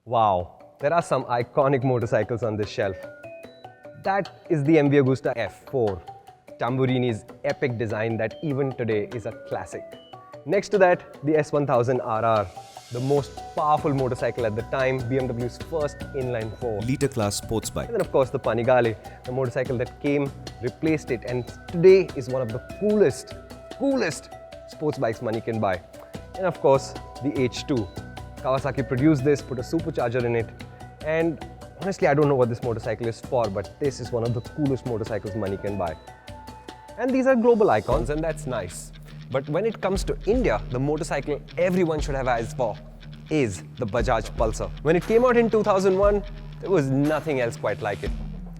Wow, there are some iconic motorcycles on this shelf. That is the MV Agusta F4, Tamburini's epic design that even today is a classic. Next to that, the S1000RR, the most powerful motorcycle at the time, BMW's first inline 4. Liter class sports bike. And then of course the Panigale, the motorcycle that came, replaced it, and today is one of the coolest sports bikes money can buy. And of course the H2. Kawasaki produced this, put a supercharger in it, and honestly I don't know what this motorcycle is for, but this is one of the coolest motorcycles money can buy. And these are global icons, and that's nice. But when it comes to India, the motorcycle everyone should have eyes for is the Bajaj Pulsar. When it came out in 2001, there was nothing else quite like it.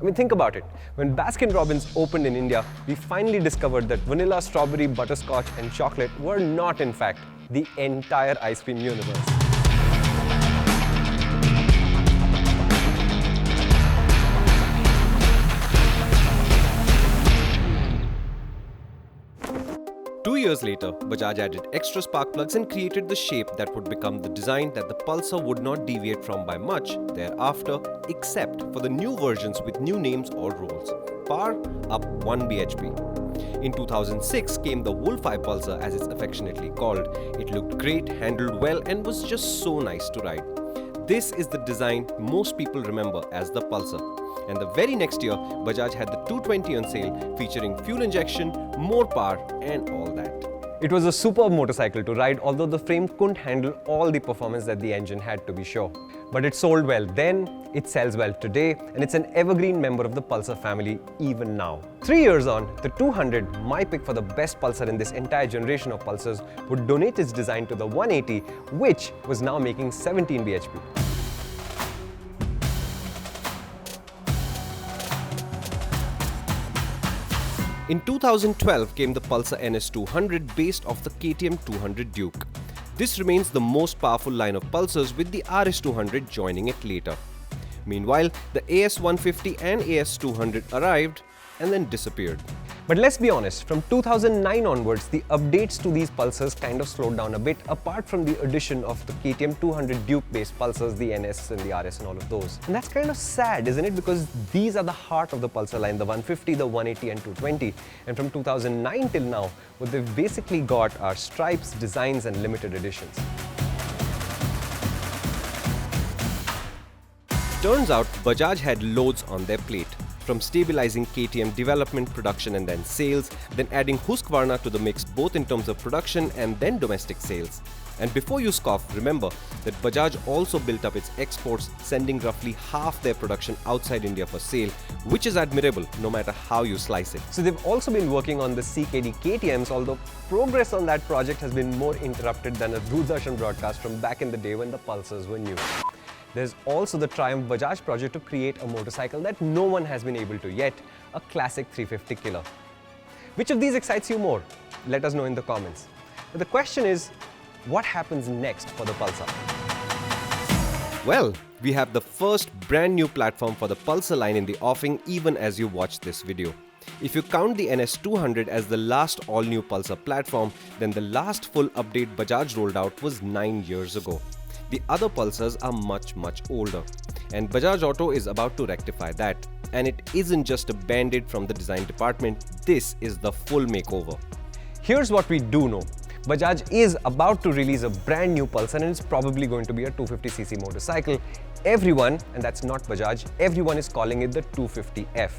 I mean, think about it. When Baskin-Robbins opened in India, we finally discovered that vanilla, strawberry, butterscotch and chocolate were not in fact the entire ice cream universe. 2 years later, Bajaj added extra spark plugs and created the shape that would become the design that the Pulsar would not deviate from by much thereafter, except for the new versions with new names or roles. Power up 1 bhp. In 2006 came the Wolf-Eye Pulsar, as it's affectionately called. It looked great, handled well and was just so nice to ride. This is the design most people remember as the Pulsar. And the very next year, Bajaj had the 220 on sale, featuring fuel injection, more power and all that. It was a superb motorcycle to ride, although the frame couldn't handle all the performance that the engine had, to be sure. But it sold well then, it sells well today, and it's an evergreen member of the Pulsar family even now. 3 years on, the 200, my pick for the best Pulsar in this entire generation of Pulsars, would donate its design to the 180, which was now making 17 bhp. In 2012 came the Pulsar NS200 based off the KTM 200 Duke. This remains the most powerful line of Pulsars, with the RS200 joining it later. Meanwhile, the AS150 and AS200 arrived and then disappeared. But let's be honest, from 2009 onwards, the updates to these Pulsars kind of slowed down a bit, apart from the addition of the KTM 200 Duke-based Pulsars, the NS and the RS and all of those. And that's kind of sad, isn't it? Because these are the heart of the Pulsar line, the 150, the 180 and 220. And from 2009 till now, what they've basically got are stripes, designs and limited editions. Turns out, Bajaj had loads on their plate. From stabilizing KTM development, production and then sales, then adding Husqvarna to the mix both in terms of production and then domestic sales. And before you scoff, remember that Bajaj also built up its exports, sending roughly half their production outside India for sale, which is admirable no matter how you slice it. So they've also been working on the CKD KTMs, although progress on that project has been more interrupted than a Doordarshan broadcast from back in the day when the Pulsars were new. There's also the Triumph Bajaj project to create a motorcycle that no one has been able to yet, a classic 350 killer. Which of these excites you more? Let us know in the comments. But the question is, what happens next for the Pulsar? Well, we have the first brand new platform for the Pulsar line in the offing even as you watch this video. If you count the NS200 as the last all-new Pulsar platform, then the last full update Bajaj rolled out was 9 years ago. The other Pulsars are much older, and Bajaj Auto is about to rectify that. And it isn't just a band-aid from the design department, this is the full makeover. Here's what we do know. Bajaj is about to release a brand new Pulsar, and it's probably going to be a 250cc motorcycle. Everyone, and that's not Bajaj, everyone is calling it the 250F.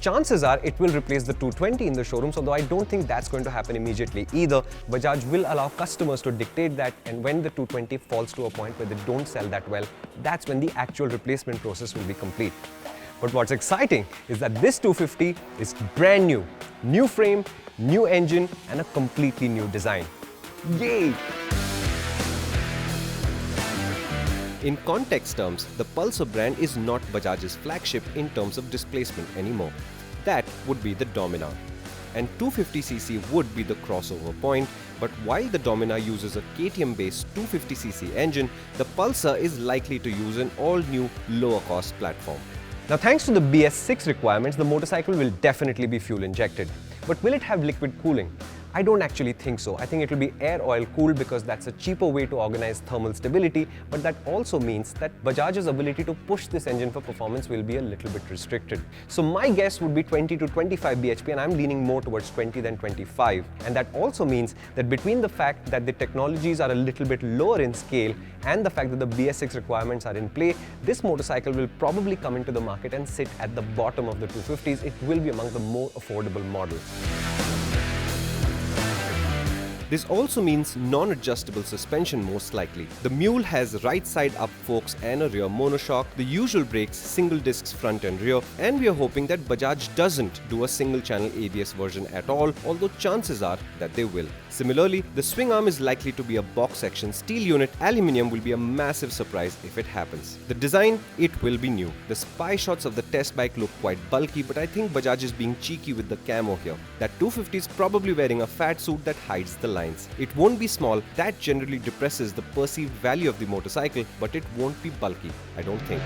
Chances are it will replace the 220 in the showrooms, although I don't think that's going to happen immediately either. Bajaj will allow customers to dictate that, and when the 220 falls to a point where they don't sell that well, that's when the actual replacement process will be complete. But what's exciting is that this 250 is brand new. New frame, new engine and a completely new design. Yay! In context terms, the Pulsar brand is not Bajaj's flagship in terms of displacement anymore. That would be the Dominar. And 250cc would be the crossover point, but while the Dominar uses a KTM-based 250cc engine, the Pulsar is likely to use an all-new, lower-cost platform. Now, thanks to the BS6 requirements, the motorcycle will definitely be fuel injected. But will it have liquid cooling? I don't actually think so. I think it will be air oil cooled because that's a cheaper way to organize thermal stability, but that also means that Bajaj's ability to push this engine for performance will be a little bit restricted. So my guess would be 20 to 25 bhp, and I'm leaning more towards 20 than 25. And that also means that between the fact that the technologies are a little bit lower in scale and the fact that the BS6 requirements are in play, this motorcycle will probably come into the market and sit at the bottom of the 250s. It will be among the more affordable models. This also means non-adjustable suspension most likely. The Mule has right side up forks and a rear monoshock, the usual brakes, single discs front and rear, and we are hoping that Bajaj doesn't do a single channel ABS version at all, although chances are that they will. Similarly, the swing arm is likely to be a box section steel unit. Aluminium will be a massive surprise if it happens. The design, it will be new. The spy shots of the test bike look quite bulky, but I think Bajaj is being cheeky with the camo here. That 250 is probably wearing a fat suit that hides the lines. It won't be small, that generally depresses the perceived value of the motorcycle, but it won't be bulky, I don't think.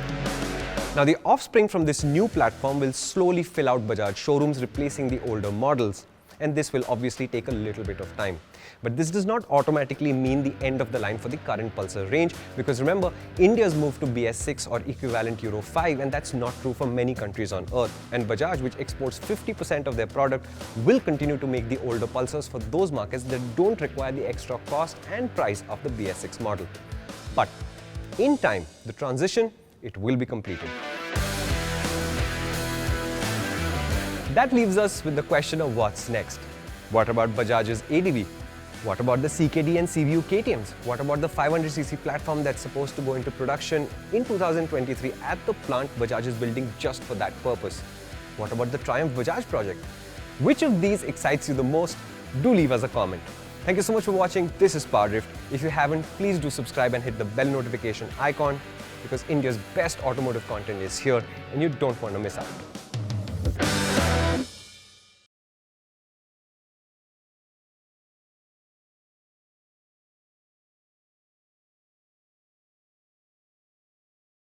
Now the offspring from this new platform will slowly fill out Bajaj showrooms, replacing the older models. And this will obviously take a little bit of time. But this does not automatically mean the end of the line for the current Pulsar range, because remember, India's moved to BS6 or equivalent Euro 5, and that's not true for many countries on earth. And Bajaj, which exports 50% of their product, will continue to make the older Pulsars for those markets that don't require the extra cost and price of the BS6 model. But in time, the transition, it will be completed. That leaves us with the question of what's next. What about Bajaj's ADV? What about the CKD and CVU KTMs? What about the 500cc platform that's supposed to go into production in 2023 at the plant Bajaj is building just for that purpose? What about the Triumph Bajaj project? Which of these excites you the most? Do leave us a comment. Thank you so much for watching. This is PowerDrift. If you haven't, please do subscribe and hit the bell notification icon, because India's best automotive content is here and you don't want to miss out.